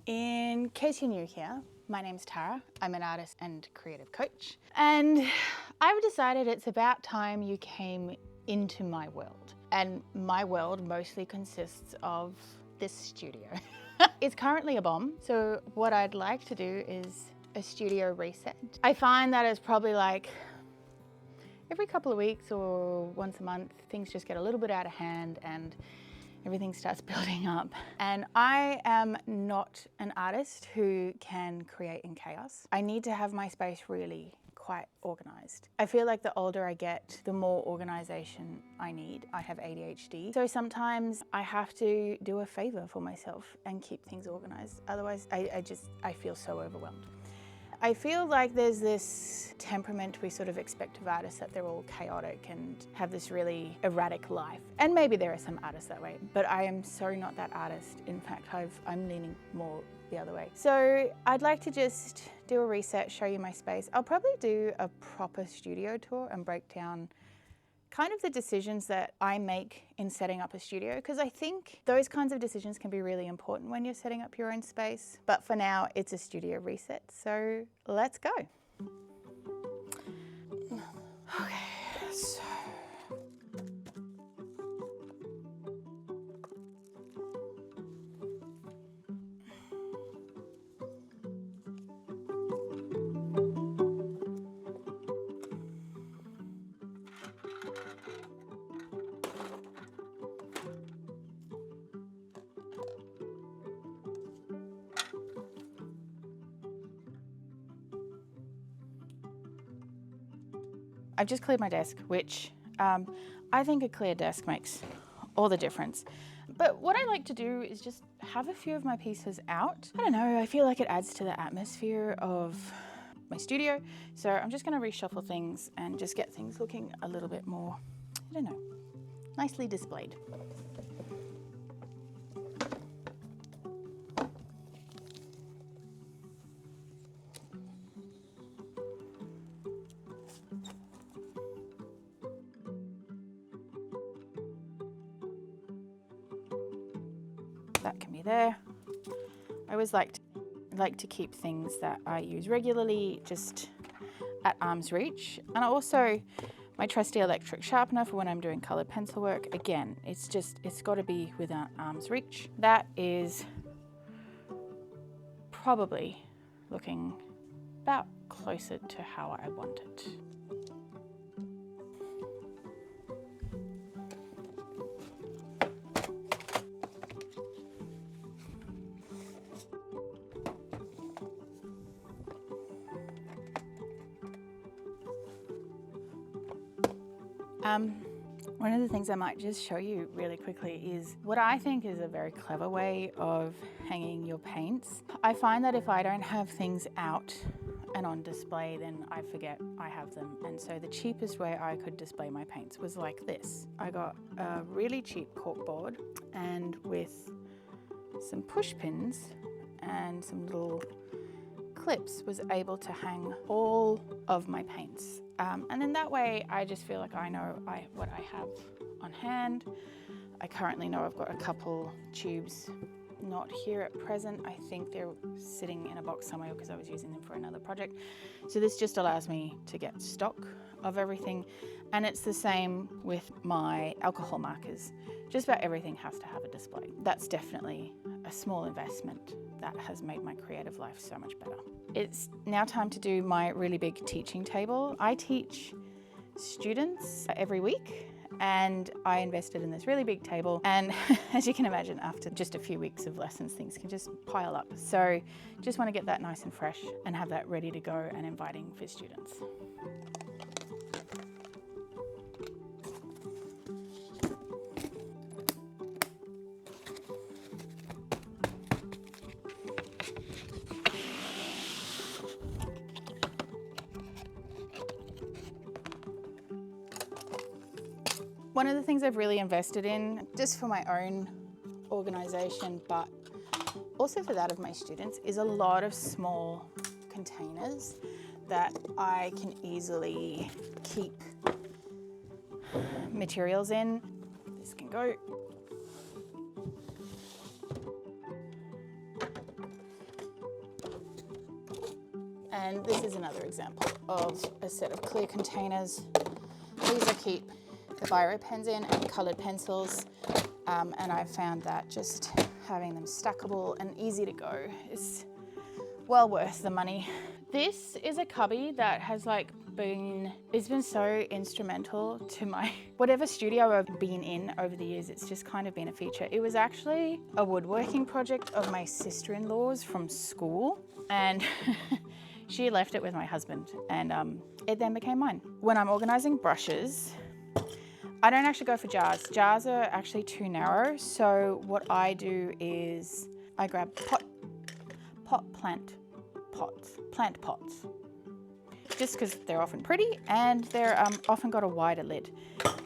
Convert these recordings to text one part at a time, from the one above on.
In case you're new here, my name's Tara. I'm an artist and creative coach. And I've decided it's about time you came into my world. And my world mostly consists of this studio. It's currently a bomb, so what I'd like to do is a studio reset. I find that it's probably like every couple of weeks or once a month, things just get a little bit out of hand and everything starts building up. And I am not an artist who can create in chaos. I need to have my space really quite organized. I feel like the older I get, the more organization I need. I have ADHD, so sometimes I have to do a favor for myself and keep things organized. Otherwise, I feel so overwhelmed. I feel like there's this temperament we sort of expect of artists, that they're all chaotic and have this really erratic life. And maybe there are some artists that way, but I am so not that artist. In fact, I'm leaning more the other way. So I'd like to just do a reset, show you my space. I'll probably do a proper studio tour and break down kind of the decisions that I make in setting up a studio, because I think those kinds of decisions can be really important when you're setting up your own space. But for now, it's a studio reset, so let's go. Okay, so I've just cleared my desk, which I think a clear desk makes all the difference. But what I like to do is just have a few of my pieces out. I don't know, I feel like it adds to the atmosphere of my studio. So I'm just gonna reshuffle things and just get things looking a little bit more, I don't know, nicely displayed. That can be there. I always like to keep things that I use regularly just at arm's reach. And also my trusty electric sharpener for when I'm doing colored pencil work. Again, it's got to be within arm's reach. That is probably looking about closer to how I want it. One of the things I might just show you really quickly is what I think is a very clever way of hanging your paints. I find that if I don't have things out and on display, then I forget I have them. And so the cheapest way I could display my paints was like this. I got a really cheap corkboard, and with some push pins and some little clips was able to hang all of my paints. And then that way I just feel like I know what I have on hand. I currently know I've got a couple tubes not here at present. I think they're sitting in a box somewhere because I was using them for another project. So this just allows me to get stock of everything. And it's the same with my alcohol markers. Just about everything has to have a display. That's definitely a small investment that has made my creative life so much better. It's now time to do my really big teaching table. I teach students every week, and I invested in this really big table. And as you can imagine, after just a few weeks of lessons, things can just pile up. So just want to get that nice and fresh and have that ready to go and inviting for students. One of the things I've really invested in, just for my own organisation, but also for that of my students, is a lot of small containers that I can easily keep materials in. This can go. And this is another example of a set of clear containers. These I keep the biro pens in and colored pencils. And I found that just having them stackable and easy to go is well worth the money. This is a cubby that has it's been so instrumental to my, whatever studio I've been in over the years, it's just kind of been a feature. It was actually a woodworking project of my sister-in-law's from school, and she left it with my husband, and it then became mine. When I'm organizing brushes, I don't actually go for jars. Jars are actually too narrow, so what I do is I grab plant pots, just because they're often pretty and they're often got a wider lid.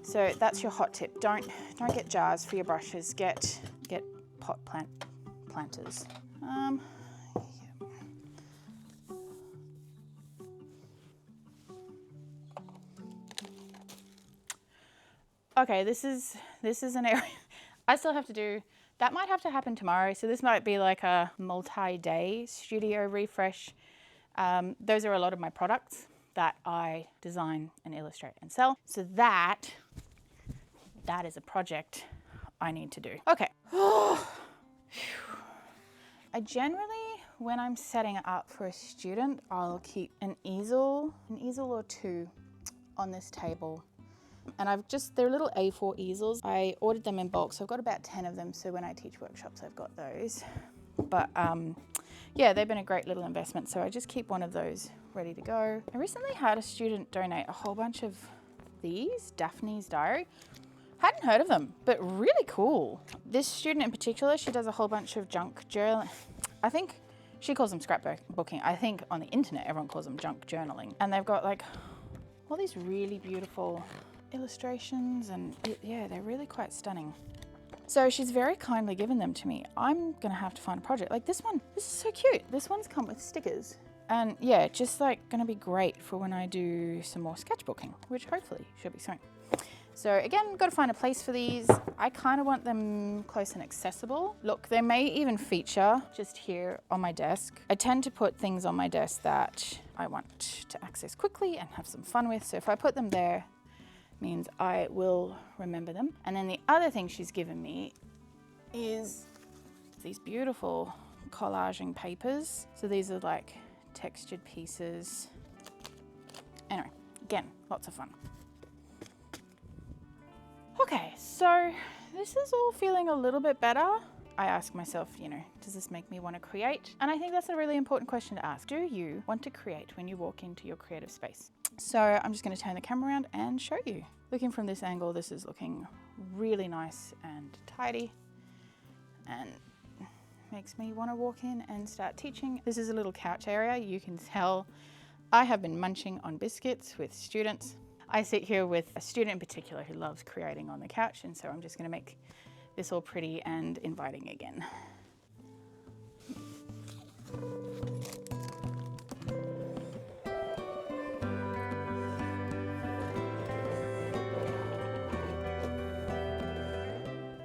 So that's your hot tip. Don't get jars for your brushes. Get planters. Yeah. Okay, this is an area I still have to do. That might have to happen tomorrow. So this might be like a multi-day studio refresh. Those are a lot of my products that I design and illustrate and sell. So that is a project I need to do. Okay. I generally, when I'm setting up for a student, I'll keep an easel or two on this table. And they're little A4 easels. I ordered them in bulk, so I've got about 10 of them. So when I teach workshops, I've got those. But yeah, they've been a great little investment. So I just keep one of those ready to go. I recently had a student donate a whole bunch of these, Daphne's Diary. Hadn't heard of them, but really cool. This student in particular, she does a whole bunch of junk journal. I think she calls them scrapbooking. I think on the internet, everyone calls them junk journaling. And they've got like all these really beautiful illustrations, and yeah, they're really quite stunning. So she's very kindly given them to me. I'm gonna have to find a project like this one. This is so cute. This one's come with stickers, and yeah, just like gonna be great for when I do some more sketchbooking, which hopefully should be soon. So again, got to find a place for these. I kind of want them close and accessible. Look, they may even feature just here on my desk. I tend to put things on my desk that I want to access quickly and have some fun with. So if I put them there, means I will remember them. And then the other thing she's given me is these beautiful collaging papers. So these are like textured pieces. Anyway, again, lots of fun. Okay, so this is all feeling a little bit better. I ask myself, does this make me want to create? And I think that's a really important question to ask. Do you want to create when you walk into your creative space? So I'm just going to turn the camera around and show you. Looking from this angle, this is looking really nice and tidy, and makes me want to walk in and start teaching. This is a little couch area. You can tell I have been munching on biscuits with students. I sit here with a student in particular who loves creating on the couch, and so I'm just going to make this all pretty and inviting again.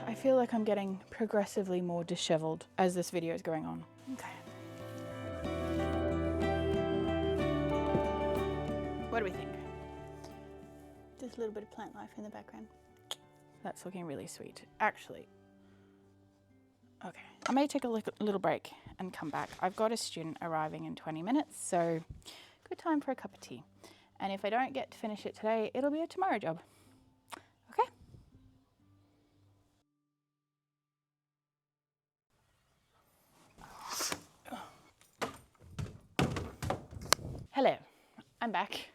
I feel like I'm getting progressively more disheveled as this video is going on. Okay. What do we think? Just a little bit of plant life in the background. That's looking really sweet. Actually, okay. I may take a little break and come back. I've got a student arriving in 20 minutes, so good time for a cup of tea. And if I don't get to finish it today, it'll be a tomorrow job. Okay? Hello, I'm back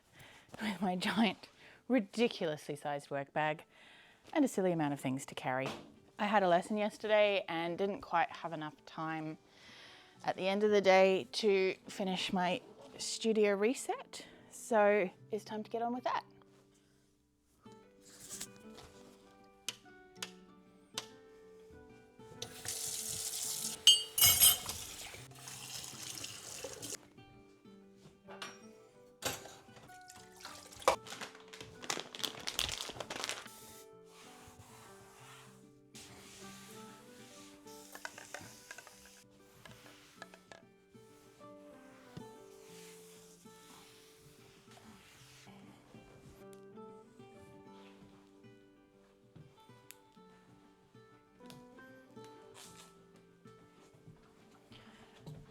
with my giant, ridiculously sized work bag and a silly amount of things to carry. I had a lesson yesterday and didn't quite have enough time at the end of the day to finish my studio reset. So it's time to get on with that.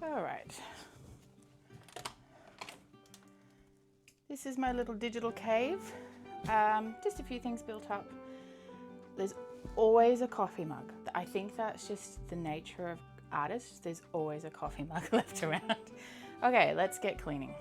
All right. This is my little digital cave. Just a few things built up. There's always a coffee mug. I think that's just the nature of artists. There's always a coffee mug left around. Okay, let's get cleaning.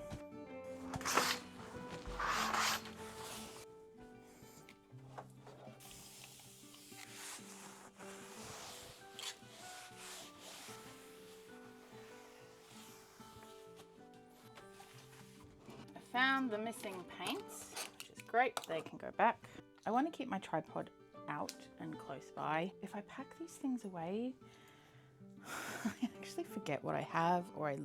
Found the missing paints, which is great. They can go back. I want to keep my tripod out and close by. If I pack these things away, I actually forget what I have, or I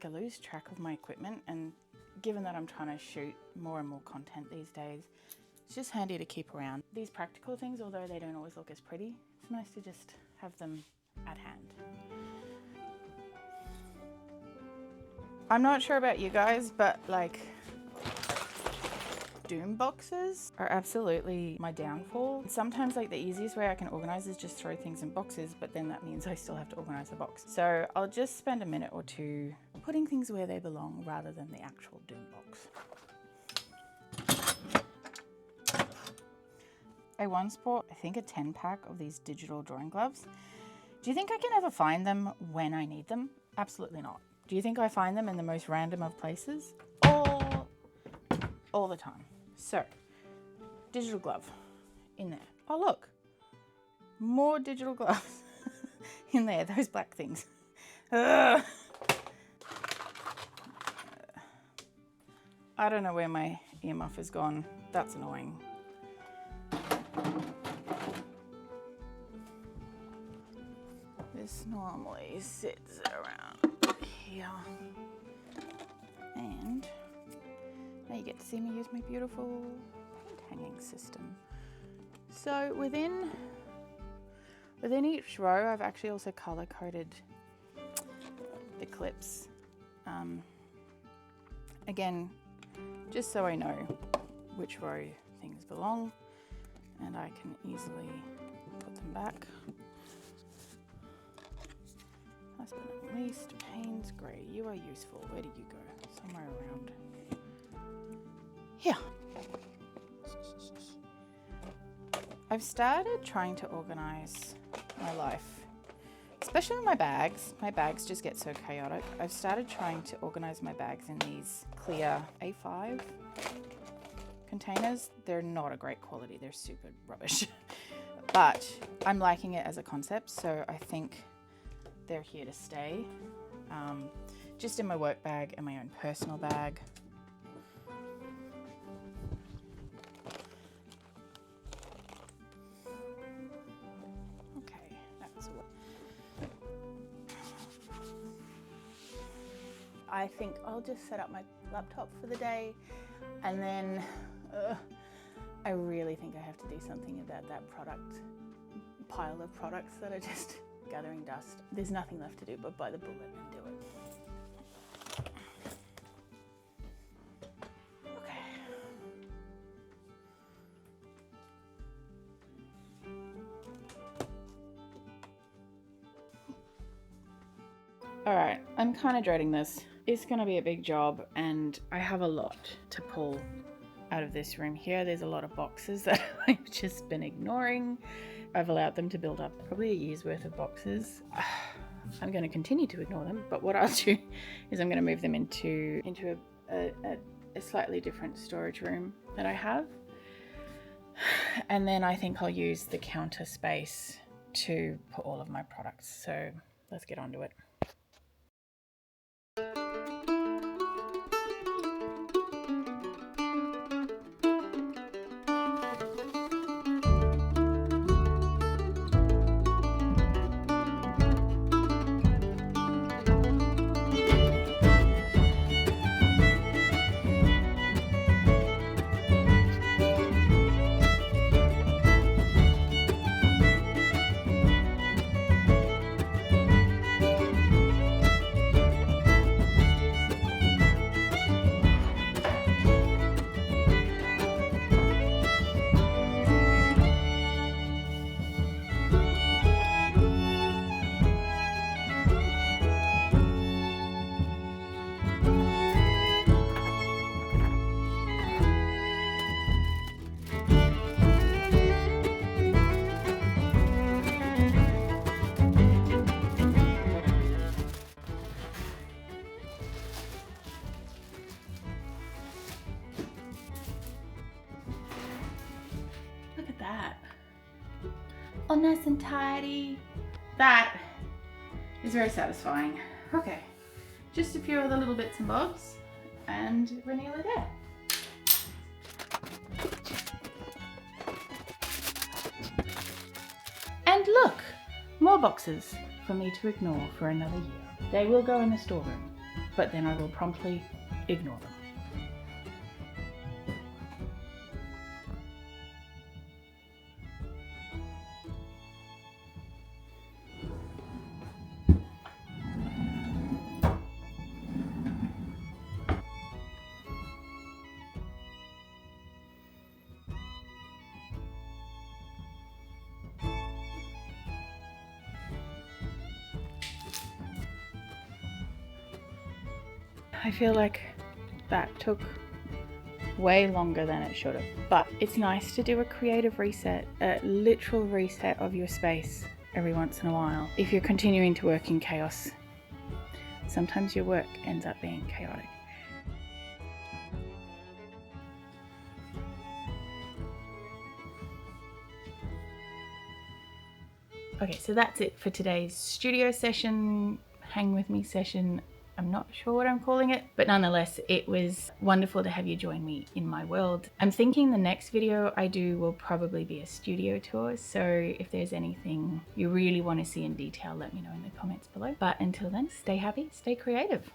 lose track of my equipment. And given that I'm trying to shoot more and more content these days, it's just handy to keep around. These practical things, although they don't always look as pretty, it's nice to just have them at hand. I'm not sure about you guys, but like doom boxes are absolutely my downfall. Sometimes like the easiest way I can organize is just throw things in boxes, but then that means I still have to organize the box. So I'll just spend a minute or two putting things where they belong rather than the actual doom box. I once bought, I think, a 10-pack of these digital drawing gloves. Do you think I can ever find them when I need them? Absolutely not. Do you think I find them in the most random of places? All the time. So, digital glove in there. Oh look, more digital gloves in there, those black things. I don't know where my earmuff has gone. That's annoying. This normally sits around here. And now you get to see me use my beautiful paint hanging system. So within each row, I've actually also color coded the clips. Again, just so I know which row things belong, and I can easily put them back. Last but not least, Payne's Grey. You are useful. Where did you go? Somewhere around here. I've started trying to organize my life, especially my bags. My bags just get so chaotic. I've started trying to organize my bags in these clear A5 containers. They're not a great quality. They're super rubbish, but I'm liking it as a concept. So I think they're here to stay. Just in my work bag and my own personal bag. Okay, that's what I think. I'll just set up my laptop for the day, and then I really think I have to do something about that pile of products that are just gathering dust. There's nothing left to do but bite the bullet and do it. Okay. All right, I'm kind of dreading this. It's gonna be a big job, and I have a lot to pull out of this room here. There's a lot of boxes that I've just been ignoring. I've allowed them to build up probably a year's worth of boxes. I'm going to continue to ignore them, but what I'll do is I'm going to move them into a slightly different storage room that I have. And then I think I'll use the counter space to put all of my products. So let's get on to it. nice and tidy. That is very satisfying. Okay, just a few other little bits and bobs and we're nearly there. And look, more boxes for me to ignore for another year. They will go in the storeroom, but then I will promptly ignore them. I feel like that took way longer than it should have, but it's nice to do a creative reset, a literal reset of your space every once in a while. If you're continuing to work in chaos, sometimes your work ends up being chaotic. Okay, so that's it for today's studio session, hang with me session. I'm not sure what I'm calling it, but nonetheless, it was wonderful to have you join me in my world. I'm thinking the next video I do will probably be a studio tour, so if there's anything you really want to see in detail, let me know in the comments below. But until then, stay happy, stay creative.